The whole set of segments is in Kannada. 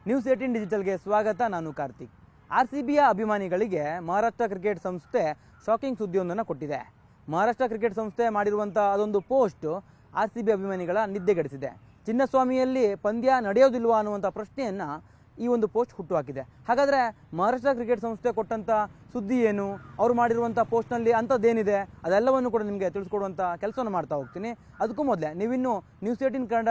ನ್ಯೂಸ್18 ಡಿಜಿಟಲ್ಗೆ ಸ್ವಾಗತ. ನಾನು ಕಾರ್ತಿಕ್. RCBಯ ಅಭಿಮಾನಿಗಳಿಗೆ ಮಹಾರಾಷ್ಟ್ರ ಕ್ರಿಕೆಟ್ ಸಂಸ್ಥೆ ಶಾಕಿಂಗ್ ಸುದ್ದಿಯೊಂದನ್ನು ಕೊಟ್ಟಿದೆ. ಮಹಾರಾಷ್ಟ್ರ ಕ್ರಿಕೆಟ್ ಸಂಸ್ಥೆ ಮಾಡಿರುವಂಥ ಅದೊಂದು ಪೋಸ್ಟ್ RCB ಅಭಿಮಾನಿಗಳ ನಿದ್ದೆಗೆಡಿಸಿದೆ. ಚಿನ್ನಸ್ವಾಮಿಯಲ್ಲಿ ಪಂದ್ಯ ನಡೆಯೋದಿಲ್ವಾ ಅನ್ನುವಂಥ ಪ್ರಶ್ನೆಯನ್ನು ಈ ಒಂದು ಪೋಸ್ಟ್ ಹುಟ್ಟುಹಾಕಿದೆ. ಹಾಗಾದರೆ ಮಹಾರಾಷ್ಟ್ರ ಕ್ರಿಕೆಟ್ ಸಂಸ್ಥೆ ಕೊಟ್ಟಂಥ ಸುದ್ದಿ ಏನು, ಅವರು ಮಾಡಿರುವಂಥ ಪೋಸ್ಟ್ನಲ್ಲಿ ಅಂಥದ್ದೇನಿದೆ, ಅದೆಲ್ಲವನ್ನು ಕೂಡ ನಿಮಗೆ ತಿಳಿಸ್ಕೊಡುವಂಥ ಕೆಲಸವನ್ನು ಮಾಡ್ತಾ ಹೋಗ್ತೀನಿ. ಅದಕ್ಕೂ ಮೊದಲೇ ನೀವಿನ್ನೂ ನ್ಯೂಸ್18 ಕನ್ನಡ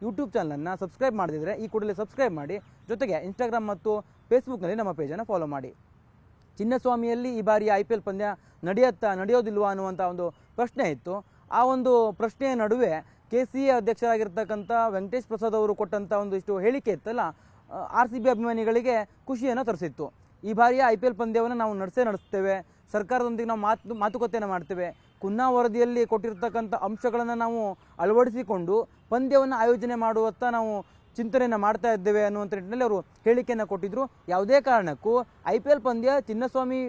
ಯೂಟ್ಯೂಬ್ ಚಾನಲನ್ನು ಸಬ್ಸ್ಕ್ರೈಬ್ ಮಾಡದಿದ್ದರೆ ಈ ಕೂಡಲೇ ಸಬ್ಸ್ಕ್ರೈಬ್ ಮಾಡಿ. ಜೊತೆಗೆ ಇನ್ಸ್ಟಾಗ್ರಾಮ್ ಮತ್ತು ಫೇಸ್ಬುಕ್ನಲ್ಲಿ ನಮ್ಮ ಪೇಜನ್ನು ಫಾಲೋ ಮಾಡಿ. ಚಿನ್ನಸ್ವಾಮಿಯಲ್ಲಿ ಈ ಬಾರಿ IPL ಪಂದ್ಯ ನಡೆಯೋದಿಲ್ವಾ ಅನ್ನುವಂಥ ಒಂದು ಪ್ರಶ್ನೆ ಇತ್ತು. ಆ ಒಂದು ಪ್ರಶ್ನೆಯ ನಡುವೆ KCA ಅಧ್ಯಕ್ಷರಾಗಿರ್ತಕ್ಕಂಥ ವೆಂಕಟೇಶ್ ಪ್ರಸಾದ್ ಅವರು ಕೊಟ್ಟಂಥ ಒಂದಿಷ್ಟು ಹೇಳಿಕೆ ಇತ್ತಲ್ಲ, RCB ಅಭಿಮಾನಿಗಳಿಗೆ ಖುಷಿಯನ್ನು ತರಿಸಿತ್ತು. ಈ ಬಾರಿಯ IPL ಪಂದ್ಯವನ್ನು ನಾವು ನಡೆಸ್ತೇವೆ, ಸರ್ಕಾರದೊಂದಿಗೆ ನಾವು ಮಾತುಕತೆಯನ್ನು ಮಾಡ್ತೇವೆ, ಕುನ್ನಾ ವರದಿಯಲ್ಲಿ ಕೊಟ್ಟಿರ್ತಕ್ಕಂಥ ಅಂಶಗಳನ್ನು ನಾವು ಅಳವಡಿಸಿಕೊಂಡು ಪಂದ್ಯವನ್ನು ಆಯೋಜನೆ ಮಾಡುವತ್ತ ನಾವು ಚಿಂತನೆಯನ್ನು ಮಾಡ್ತಾ ಇದ್ದೇವೆ ಅನ್ನುವಂಥ ನಿಟ್ಟಿನಲ್ಲಿ ಅವರು ಹೇಳಿಕೆಯನ್ನು ಕೊಟ್ಟಿದ್ದರು. ಯಾವುದೇ ಕಾರಣಕ್ಕೂ IPL ಪಂದ್ಯ ಚಿನ್ನಸ್ವಾಮಿ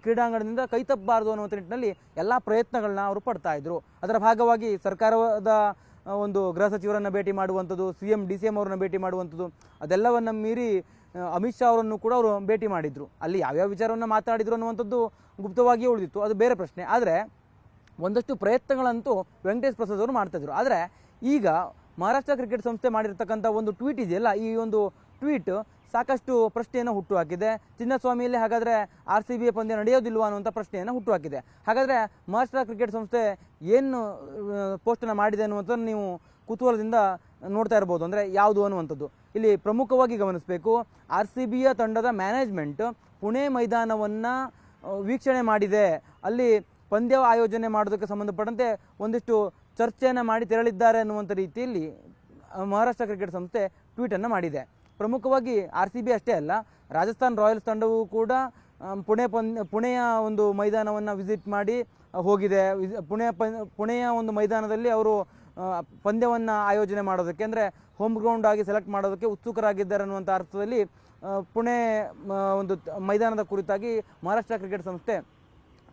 ಕ್ರೀಡಾಂಗಣದಿಂದ ಕೈ ತಪ್ಪಬಾರದು ಅನ್ನುವಂಥ ನಿಟ್ಟಿನಲ್ಲಿ ಎಲ್ಲ ಪ್ರಯತ್ನಗಳನ್ನ ಅವರು ಪಡ್ತಾ ಇದ್ರು. ಅದರ ಭಾಗವಾಗಿ ಸರ್ಕಾರದ ಒಂದು ಗೃಹ ಸಚಿವರನ್ನು ಭೇಟಿ ಮಾಡುವಂಥದ್ದು, CM DCM ಅವರನ್ನು ಭೇಟಿ ಮಾಡುವಂಥದ್ದು, ಅದೆಲ್ಲವನ್ನು ಮೀರಿ ಅಮಿತ್ ಶಾ ಅವರನ್ನು ಕೂಡ ಅವರು ಭೇಟಿ ಮಾಡಿದರು. ಅಲ್ಲಿ ಯಾವ್ಯಾವ ವಿಚಾರವನ್ನು ಮಾತಾಡಿದರು ಅನ್ನುವಂಥದ್ದು ಗುಪ್ತವಾಗಿಯೇ ಉಳಿದಿತ್ತು, ಅದು ಬೇರೆ ಪ್ರಶ್ನೆ. ಆದರೆ ಒಂದಷ್ಟು ಪ್ರಯತ್ನಗಳಂತೂ ವೆಂಕಟೇಶ್ ಪ್ರಸಾದ್ ಅವರು ಮಾಡ್ತಾಯಿದ್ರು. ಆದರೆ ಈಗ ಮಹಾರಾಷ್ಟ್ರ ಕ್ರಿಕೆಟ್ ಸಂಸ್ಥೆ ಮಾಡಿರ್ತಕ್ಕಂಥ ಒಂದು ಟ್ವೀಟ್ ಇದೆಯಲ್ಲ, ಈ ಒಂದು ಟ್ವೀಟ್ ಸಾಕಷ್ಟು ಪ್ರಶ್ನೆಯನ್ನು ಹುಟ್ಟುಹಾಕಿದೆ. ಚಿನ್ನಸ್ವಾಮಿಯಲ್ಲಿ ಹಾಗಾದರೆ RCB ಪಂದ್ಯ ನಡೆಯೋದಿಲ್ವಾ ಅನ್ನುವಂಥ ಪ್ರಶ್ನೆಯನ್ನು ಹುಟ್ಟುಹಾಕಿದೆ. ಹಾಗಾದರೆ ಮಹಾರಾಷ್ಟ್ರ ಕ್ರಿಕೆಟ್ ಸಂಸ್ಥೆ ಏನು ಪೋಸ್ಟನ್ನು ಮಾಡಿದೆ ಅನ್ನುವಂಥದ್ದು ನೀವು ಕುತೂಹಲದಿಂದ ನೋಡ್ತಾ ಇರ್ಬೋದು. ಅಂದರೆ ಯಾವುದು ಅನ್ನುವಂಥದ್ದು ಇಲ್ಲಿ ಪ್ರಮುಖವಾಗಿ ಗಮನಿಸಬೇಕು. RCBಯ ತಂಡದ ಮ್ಯಾನೇಜ್ಮೆಂಟ್ ಪುಣೆ ಮೈದಾನವನ್ನು ವೀಕ್ಷಣೆ ಮಾಡಿದೆ, ಅಲ್ಲಿ ಪಂದ್ಯ ಆಯೋಜನೆ ಮಾಡೋದಕ್ಕೆ ಸಂಬಂಧಪಟ್ಟಂತೆ ಒಂದಿಷ್ಟು ಚರ್ಚೆಯನ್ನು ಮಾಡಿ ತೆರಳಿದ್ದಾರೆ ಅನ್ನುವಂಥ ರೀತಿಯಲ್ಲಿ ಮಹಾರಾಷ್ಟ್ರ ಕ್ರಿಕೆಟ್ ಸಂಸ್ಥೆ ಟ್ವೀಟನ್ನು ಮಾಡಿದೆ. ಪ್ರಮುಖವಾಗಿ RCB ಅಷ್ಟೇ ಅಲ್ಲ, ರಾಜಸ್ಥಾನ್ ರಾಯಲ್ಸ್ ತಂಡವೂ ಕೂಡ ಪುಣೆಯ ಒಂದು ಮೈದಾನವನ್ನು ವಿಸಿಟ್ ಮಾಡಿ ಹೋಗಿದೆ. ಪುಣೆಯ ಒಂದು ಮೈದಾನದಲ್ಲಿ ಅವರು ಪಂದ್ಯವನ್ನು ಆಯೋಜನೆ ಮಾಡೋದಕ್ಕೆ, ಅಂದರೆ ಹೋಮ್ ಗ್ರೌಂಡ್ ಆಗಿ ಸೆಲೆಕ್ಟ್ ಮಾಡೋದಕ್ಕೆ ಉತ್ಸುಕರಾಗಿದ್ದಾರೆ ಅನ್ನುವಂಥ ಅರ್ಥದಲ್ಲಿ ಪುಣೆ ಒಂದು ಮೈದಾನದ ಕುರಿತಾಗಿ ಮಹಾರಾಷ್ಟ್ರ ಕ್ರಿಕೆಟ್ ಸಂಸ್ಥೆ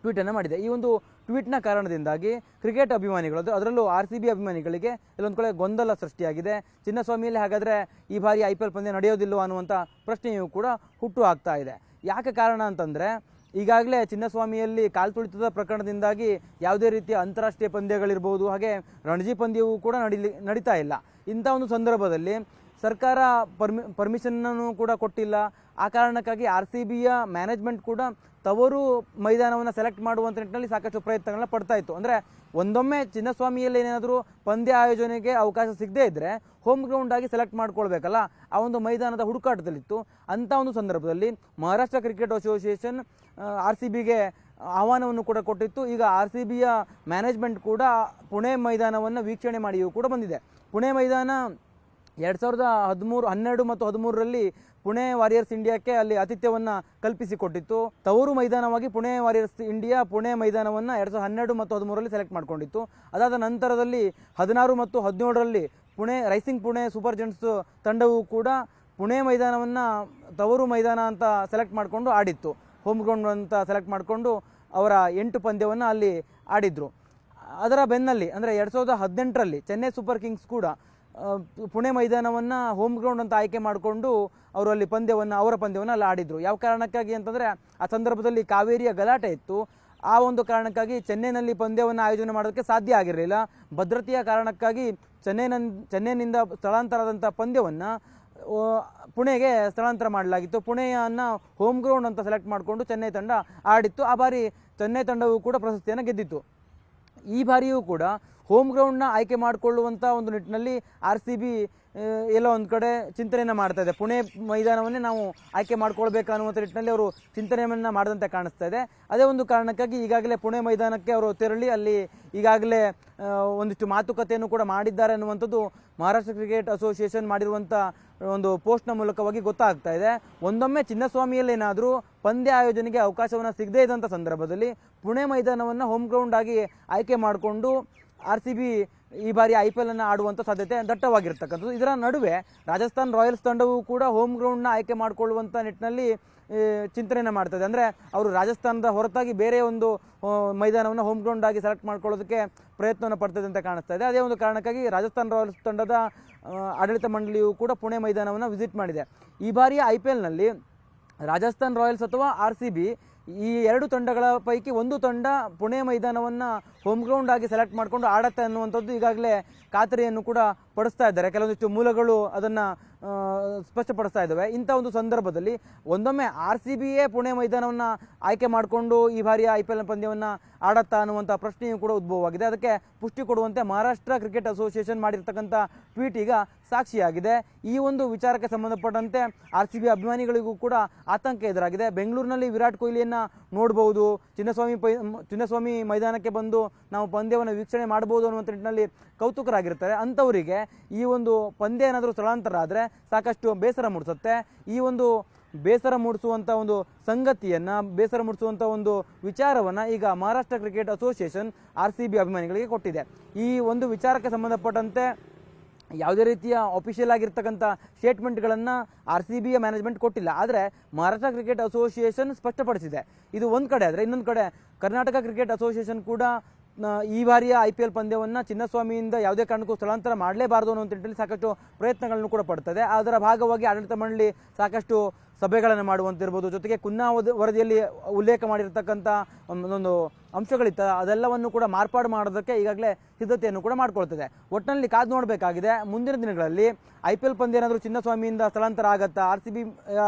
ಟ್ವೀಟನ್ನು ಮಾಡಿದೆ. ಈ ಒಂದು ಟ್ವೀಟ್ನ ಕಾರಣದಿಂದಾಗಿ ಕ್ರಿಕೆಟ್ ಅಭಿಮಾನಿಗಳು, ಅದರಲ್ಲೂ RCB ಅಭಿಮಾನಿಗಳಿಗೆ ಇಲ್ಲೊಂದು ಕಡೆ ಗೊಂದಲ ಸೃಷ್ಟಿಯಾಗಿದೆ. ಚಿನ್ನಸ್ವಾಮಿಯಲ್ಲಿ ಹಾಗಾದರೆ ಈ ಬಾರಿ IPL ಪಂದ್ಯ ನಡೆಯೋದಿಲ್ಲವೋ ಅನ್ನುವಂಥ ಪ್ರಶ್ನೆಯೂ ಕೂಡ ಹುಟ್ಟು ಆಗ್ತಾ ಇದೆ. ಯಾಕೆ ಕಾರಣ ಅಂತಂದರೆ, ಈಗಾಗಲೇ ಚಿನ್ನಸ್ವಾಮಿಯಲ್ಲಿ ಕಾಲ್ತುಳಿತದ ಪ್ರಕರಣದಿಂದಾಗಿ ಯಾವುದೇ ರೀತಿಯ ಅಂತಾರಾಷ್ಟ್ರೀಯ ಪಂದ್ಯಗಳಿರ್ಬೋದು, ಹಾಗೆ ರಣಜಿ ಪಂದ್ಯವೂ ಕೂಡ ನಡೀತಾ ಇಲ್ಲ. ಇಂಥ ಒಂದು ಸಂದರ್ಭದಲ್ಲಿ ಸರ್ಕಾರ ಪರ್ಮಿಷನ್ನನ್ನು ಕೂಡ ಕೊಟ್ಟಿಲ್ಲ. ಆ ಕಾರಣಕ್ಕಾಗಿ RCBಯ ಮ್ಯಾನೇಜ್ಮೆಂಟ್ ಕೂಡ ತವರು ಮೈದಾನವನ್ನು ಸೆಲೆಕ್ಟ್ ಮಾಡುವಂಥ ನಿಟ್ಟಿನಲ್ಲಿ ಸಾಕಷ್ಟು ಪ್ರಯತ್ನಗಳನ್ನ ಪಡ್ತಾ ಇತ್ತು. ಅಂದರೆ ಒಂದೊಮ್ಮೆ ಚಿನ್ನಸ್ವಾಮಿಯಲ್ಲಿ ಏನಾದರೂ ಪಂದ್ಯ ಆಯೋಜನೆಗೆ ಅವಕಾಶ ಸಿಗದೇ ಇದ್ದರೆ ಹೋಮ್ ಗ್ರೌಂಡ್ ಆಗಿ ಸೆಲೆಕ್ಟ್ ಮಾಡ್ಕೊಳ್ಬೇಕಲ್ಲ, ಆ ಒಂದು ಮೈದಾನದ ಹುಡುಕಾಟದಲ್ಲಿತ್ತು. ಅಂಥ ಒಂದು ಸಂದರ್ಭದಲ್ಲಿ ಮಹಾರಾಷ್ಟ್ರ ಕ್ರಿಕೆಟ್ ಅಸೋಸಿಯೇಷನ್ RCBಗೆ ಆಹ್ವಾನವನ್ನು ಕೂಡ ಕೊಟ್ಟಿತ್ತು. ಈಗ RCBಯ ಮ್ಯಾನೇಜ್ಮೆಂಟ್ ಕೂಡ ಪುಣೆ ಮೈದಾನವನ್ನು ವೀಕ್ಷಣೆ ಮಾಡಿಯೂ ಕೂಡ ಬಂದಿದೆ. ಪುಣೆ ಮೈದಾನ 2012 ಮತ್ತು 2013ರಲ್ಲಿ ಪುಣೆ ವಾರಿಯರ್ಸ್ ಇಂಡಿಯಾಕ್ಕೆ ಅಲ್ಲಿ ಆತಿಥ್ಯವನ್ನು ಕಲ್ಪಿಸಿಕೊಟ್ಟಿತ್ತು. ತವರು ಮೈದಾನವಾಗಿ ಪುಣೆ ವಾರಿಯರ್ಸ್ ಇಂಡಿಯಾ ಪುಣೆ ಮೈದಾನವನ್ನು 2012 ಮತ್ತು 2013ರಲ್ಲಿ ಸೆಲೆಕ್ಟ್ ಮಾಡಿಕೊಂಡಿತ್ತು. ಅದಾದ ನಂತರದಲ್ಲಿ 2016 ಮತ್ತು 2017ರಲ್ಲಿ ರೈಸಿಂಗ್ ಪುಣೆ ಸೂಪರ್ ಜೆಂಟ್ಸ್ ತಂಡವು ಕೂಡ ಪುಣೆ ಮೈದಾನವನ್ನು ತವರು ಮೈದಾನ ಅಂತ ಸೆಲೆಕ್ಟ್ ಮಾಡಿಕೊಂಡು ಆಡಿತ್ತು. ಹೋಮ್ ಗ್ರೌಂಡ್ ಅಂತ ಸೆಲೆಕ್ಟ್ ಮಾಡಿಕೊಂಡು ಅವರ 8 ಪಂದ್ಯವನ್ನು ಅಲ್ಲಿ ಆಡಿದ್ರು. ಅದರ ಬೆನ್ನಲ್ಲಿ ಅಂದರೆ 2018ರಲ್ಲಿ ಚೆನ್ನೈ ಸೂಪರ್ ಕಿಂಗ್ಸ್ ಕೂಡ ಪುಣೆ ಮೈದಾನವನ್ನು ಹೋಮ್ ಗ್ರೌಂಡ್ ಅಂತ ಆಯ್ಕೆ ಮಾಡಿಕೊಂಡು ಅವರು ಅಲ್ಲಿ ಅವರ ಪಂದ್ಯವನ್ನು ಅಲ್ಲಿ ಆಡಿದರು. ಯಾವ ಕಾರಣಕ್ಕಾಗಿ ಅಂತಂದರೆ, ಆ ಸಂದರ್ಭದಲ್ಲಿ ಕಾವೇರಿಯ ಗಲಾಟೆ ಇತ್ತು. ಆ ಒಂದು ಕಾರಣಕ್ಕಾಗಿ ಚೆನ್ನೈನಲ್ಲಿ ಪಂದ್ಯವನ್ನು ಆಯೋಜನೆ ಮಾಡೋದಕ್ಕೆ ಸಾಧ್ಯ ಆಗಿರಲಿಲ್ಲ. ಭದ್ರತೆಯ ಕಾರಣಕ್ಕಾಗಿ ಚೆನ್ನೈನಿಂದ ಸ್ಥಳಾಂತರದಂಥ ಪಂದ್ಯವನ್ನು ಪುಣೆಗೆ ಸ್ಥಳಾಂತರ ಮಾಡಲಾಗಿತ್ತು. ಪುಣೆಯನ್ನು ಹೋಮ್ ಗ್ರೌಂಡ್ ಅಂತ ಸೆಲೆಕ್ಟ್ ಮಾಡಿಕೊಂಡು ಚೆನ್ನೈ ತಂಡ ಆಡಿತ್ತು. ಆ ಬಾರಿ ಚೆನ್ನೈ ತಂಡವು ಕೂಡ ಪ್ರಶಸ್ತಿಯನ್ನು ಗೆದ್ದಿತ್ತು. ಈ ಬಾರಿಯೂ ಕೂಡ ಹೋಮ್ ಗ್ರೌಂಡ್ನ ಆಯ್ಕೆ ಮಾಡಿಕೊಳ್ಳುವಂಥ ಒಂದು ನಿಟ್ಟಿನಲ್ಲಿ RCB ಎಲ್ಲೋ ಒಂದು ಕಡೆ ಚಿಂತನೆಯನ್ನು ಮಾಡ್ತಾ ಇದೆ. ಪುಣೆ ಮೈದಾನವನ್ನೇ ನಾವು ಆಯ್ಕೆ ಮಾಡ್ಕೊಳ್ಬೇಕು ಅನ್ನುವಂಥ ನಿಟ್ಟಿನಲ್ಲಿ ಅವರು ಚಿಂತನೆಯನ್ನು ಮಾಡಿದಂತೆ ಕಾಣಿಸ್ತಾ ಇದೆ. ಅದೇ ಒಂದು ಕಾರಣಕ್ಕಾಗಿ ಈಗಾಗಲೇ ಪುಣೆ ಮೈದಾನಕ್ಕೆ ಅವರು ತೆರಳಿ ಅಲ್ಲಿ ಈಗಾಗಲೇ ಒಂದಿಷ್ಟು ಮಾತುಕತೆಯನ್ನು ಕೂಡ ಮಾಡಿದ್ದಾರೆ ಅನ್ನುವಂಥದ್ದು ಮಹಾರಾಷ್ಟ್ರ ಕ್ರಿಕೆಟ್ ಅಸೋಸಿಯೇಷನ್ ಮಾಡಿರುವಂಥ ಒಂದು ಪೋಸ್ಟ್ನ ಮೂಲಕವಾಗಿ ಗೊತ್ತಾಗ್ತಾ ಇದೆ. ಒಂದೊಮ್ಮೆ ಚಿನ್ನಸ್ವಾಮಿಯಲ್ಲಿ ಏನಾದರೂ ಪಂದ್ಯ ಆಯೋಜನೆಗೆ ಅವಕಾಶವನ್ನು ಸಿಗದೇ ಇದ್ದಂಥ ಸಂದರ್ಭದಲ್ಲಿ ಪುಣೆ ಮೈದಾನವನ್ನು ಹೋಮ್ ಗ್ರೌಂಡ್ ಆಗಿ ಆಯ್ಕೆ ಮಾಡಿಕೊಂಡು RCB ಈ ಬಾರಿ IPL ಅನ್ನು ಆಡುವಂಥ ಸಾಧ್ಯತೆ ದಟ್ಟವಾಗಿರ್ತಕ್ಕಂಥದ್ದು. ಇದರ ನಡುವೆ ರಾಜಸ್ಥಾನ್ ರಾಯಲ್ಸ್ ತಂಡವು ಕೂಡ ಹೋಮ್ ಗ್ರೌಂಡ್ನ ಆಯ್ಕೆ ಮಾಡಿಕೊಳ್ಳುವಂಥ ನಿಟ್ಟಿನಲ್ಲಿ ಚಿಂತನೆಯನ್ನು ಮಾಡ್ತದೆ. ಅಂದರೆ ಅವರು ರಾಜಸ್ಥಾನದ ಹೊರತಾಗಿ ಬೇರೆ ಒಂದು ಮೈದಾನವನ್ನು ಹೋಮ್ ಗ್ರೌಂಡ್ ಆಗಿ ಸೆಲೆಕ್ಟ್ ಮಾಡ್ಕೊಳ್ಳೋದಕ್ಕೆ ಪ್ರಯತ್ನವನ್ನು ಪಡ್ತದೆ ಅಂತ ಕಾಣಿಸ್ತಾ ಇದೆ. ಅದೇ ಒಂದು ಕಾರಣಕ್ಕಾಗಿ ರಾಜಸ್ಥಾನ್ ರಾಯಲ್ಸ್ ತಂಡದ ಆಡಳಿತ ಮಂಡಳಿಯು ಕೂಡ ಪುಣೆ ಮೈದಾನವನ್ನು ವಿಸಿಟ್ ಮಾಡಿದೆ. ಈ ಬಾರಿಯ IPLನಲ್ಲಿ ರಾಜಸ್ಥಾನ್ ರಾಯಲ್ಸ್ ಅಥವಾ RCB ಈ ಎರಡು ತಂಡಗಳ ಪೈಕಿ ಒಂದು ತಂಡ ಪುಣೆ ಮೈದಾನವನ್ನು ಹೋಮ್ ಗ್ರೌಂಡ್ ಆಗಿ ಸೆಲೆಕ್ಟ್ ಮಾಡಿಕೊಂಡು ಆಡತ್ತೆ ಅನ್ನುವಂಥದ್ದು ಈಗಾಗಲೇ ಖಾತರಿಯನ್ನು ಕೂಡ ಪಡಿಸ್ತಾ ಇದ್ದಾರೆ. ಕೆಲವೊಂದಿಷ್ಟು ಮೂಲಗಳು ಅದನ್ನು ಸ್ಪಷ್ಟಪಡಿಸ್ತಾ ಇದ್ದಾವೆ. ಇಂಥ ಒಂದು ಸಂದರ್ಭದಲ್ಲಿ ಒಂದೊಮ್ಮೆ RCBಯೇ ಪುಣೆ ಮೈದಾನವನ್ನು ಆಯ್ಕೆ ಮಾಡಿಕೊಂಡು ಈ ಬಾರಿಯ IPL ಪಂದ್ಯವನ್ನು ಆಡತ್ತಾ ಅನ್ನುವಂಥ ಪ್ರಶ್ನೆಯೂ ಕೂಡ ಉದ್ಭವವಾಗಿದೆ. ಅದಕ್ಕೆ ಪುಷ್ಟಿ ಕೊಡುವಂತೆ ಮಹಾರಾಷ್ಟ್ರ ಕ್ರಿಕೆಟ್ ಅಸೋಸಿಯೇಷನ್ ಮಾಡಿರ್ತಕ್ಕಂಥ ಟ್ವೀಟ್ ಈಗ ಸಾಕ್ಷಿಯಾಗಿದೆ. ಈ ಒಂದು ವಿಚಾರಕ್ಕೆ ಸಂಬಂಧಪಟ್ಟಂತೆ RCB ಅಭಿಮಾನಿಗಳಿಗೂ ಕೂಡ ಆತಂಕ ಎದುರಾಗಿದೆ. ಬೆಂಗಳೂರಿನಲ್ಲಿ ವಿರಾಟ್ ಕೊಹ್ಲಿಯನ್ನು ನೋಡ್ಬೋದು, ಚಿನ್ನಸ್ವಾಮಿ ಮೈದಾನಕ್ಕೆ ಬಂದು ನಾವು ಪಂದ್ಯವನ್ನು ವೀಕ್ಷಣೆ ಮಾಡ್ಬೋದು ಅನ್ನುವಂಥ ನಿಟ್ಟಿನಲ್ಲಿ ಕೌತುಕರಾಗಿರ್ತಾರೆ. ಅಂಥವರಿಗೆ ಈ ಒಂದು ಪಂದ್ಯ ಏನಾದರೂ ಸ್ಥಳಾಂತರ ಆದರೆ ಸಾಕಷ್ಟು ಬೇಸರ ಮೂಡಿಸುತ್ತೆ. ಈ ಒಂದು ಬೇಸರ ಮೂಡಿಸುವಂಥ ಒಂದು ಸಂಗತಿಯನ್ನು, ಬೇಸರ ಮೂಡಿಸುವಂಥ ಒಂದು ವಿಚಾರವನ್ನು ಈಗ ಮಹಾರಾಷ್ಟ್ರ ಕ್ರಿಕೆಟ್ ಅಸೋಸಿಯೇಷನ್ RCB ಅಭಿಮಾನಿಗಳಿಗೆ ಕೊಟ್ಟಿದೆ. ಈ ಒಂದು ವಿಚಾರಕ್ಕೆ ಸಂಬಂಧಪಟ್ಟಂತೆ ಯಾವುದೇ ರೀತಿಯ ಅಫಿಷಿಯಲ್ ಆಗಿರ್ತಕ್ಕಂಥ ಸ್ಟೇಟ್ಮೆಂಟ್ಗಳನ್ನು RCBಯ ಮ್ಯಾನೇಜ್ಮೆಂಟ್ ಕೊಟ್ಟಿಲ್ಲ. ಆದರೆ ಮಹಾರಾಷ್ಟ್ರ ಕ್ರಿಕೆಟ್ ಅಸೋಸಿಯೇಷನ್ ಸ್ಪಷ್ಟಪಡಿಸಿದೆ. ಇದು ಒಂದು ಕಡೆ ಆದರೆ ಇನ್ನೊಂದು ಕಡೆ ಕರ್ನಾಟಕ ಕ್ರಿಕೆಟ್ ಅಸೋಸಿಯೇಷನ್ ಕೂಡ ಈ ಬಾರಿಯ IPL ಪಂದ್ಯವನ್ನು ಚಿನ್ನಸ್ವಾಮಿಯಿಂದ ಯಾವುದೇ ಕಾರಣಕ್ಕೂ ಸ್ಥಳಾಂತರ ಮಾಡಲೇಬಾರದು ಅನ್ನೋ ನಿಟ್ಟಿನಲ್ಲಿ ಸಾಕಷ್ಟು ಪ್ರಯತ್ನಗಳನ್ನು ಕೂಡ ಪಡ್ತದೆ. ಅದರ ಭಾಗವಾಗಿ ಆಡಳಿತ ಮಂಡಳಿ ಸಾಕಷ್ಟು ಸಭೆಗಳನ್ನು ಮಾಡುವಂತಿರ್ಬೋದು, ಜೊತೆಗೆ ಕುನ್ನಾ ವರದಿಯಲ್ಲಿ ಉಲ್ಲೇಖ ಮಾಡಿರ್ತಕ್ಕಂಥ ಒಂದೊಂದು ಅಂಶಗಳಿತ್ತ ಅದೆಲ್ಲವನ್ನು ಕೂಡ ಮಾರ್ಪಾಡು ಮಾಡೋದಕ್ಕೆ ಈಗಾಗಲೇ ಸಿದ್ಧತೆಯನ್ನು ಕೂಡ ಮಾಡ್ಕೊಳ್ತದೆ. ಒಟ್ಟಿನಲ್ಲಿ ಕಾದು ನೋಡಬೇಕಾಗಿದೆ ಮುಂದಿನ ದಿನಗಳಲ್ಲಿ IPL ಪಂದ್ಯ ಏನಾದರೂ ಚಿನ್ನಸ್ವಾಮಿಯಿಂದ ಸ್ಥಳಾಂತರ ಆಗತ್ತಾ, RCB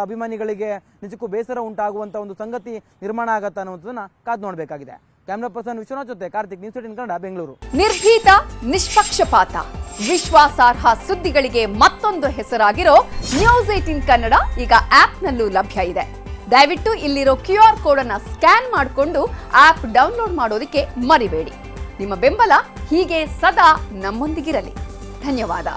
ಅಭಿಮಾನಿಗಳಿಗೆ ನಿಜಕ್ಕೂ ಬೇಸರ ಉಂಟಾಗುವಂಥ ಒಂದು ಸಂಗತಿ ನಿರ್ಮಾಣ ಆಗತ್ತಾ ಅನ್ನುವಂಥದ್ದನ್ನು ಕಾದು ನೋಡಬೇಕಾಗಿದೆ. ಕ್ಯಾಮ್ರಾ ಪರ್ಸನ್ ವಿಶ್ವನಾಥ್ ಜೊತೆ ಕಾರ್ತಿಕ್, ನ್ಯೂಸ್ 18 ಕನ್ನಡ, ಬೆಂಗಳೂರು. ನಿರ್ಭೀತ, ನಿಷ್ಪಕ್ಷಪಾತ, ವಿಶ್ವಾಸಾರ್ಹ ಸುದ್ದಿಗಳಿಗೆ ಮತ್ತೊಂದು ಹೆಸರಾಗಿರೋ ನ್ಯೂಸ್ 18 ಕನ್ನಡ ಈಗ ಆಪ್ನಲ್ಲೂ ಲಭ್ಯ ಇದೆ. ದಯವಿಟ್ಟು ಇಲ್ಲಿರೋ QR ಕೋಡ್ ಅನ್ನ ಸ್ಕ್ಯಾನ್ ಮಾಡಿಕೊಂಡು ಆಪ್ ಡೌನ್ಲೋಡ್ ಮಾಡೋದಕ್ಕೆ ಮರಿಬೇಡಿ. ನಿಮ್ಮ ಬೆಂಬಲ ಹೀಗೆ ಸದಾ ನಮ್ಮೊಂದಿಗಿರಲಿ. ಧನ್ಯವಾದ.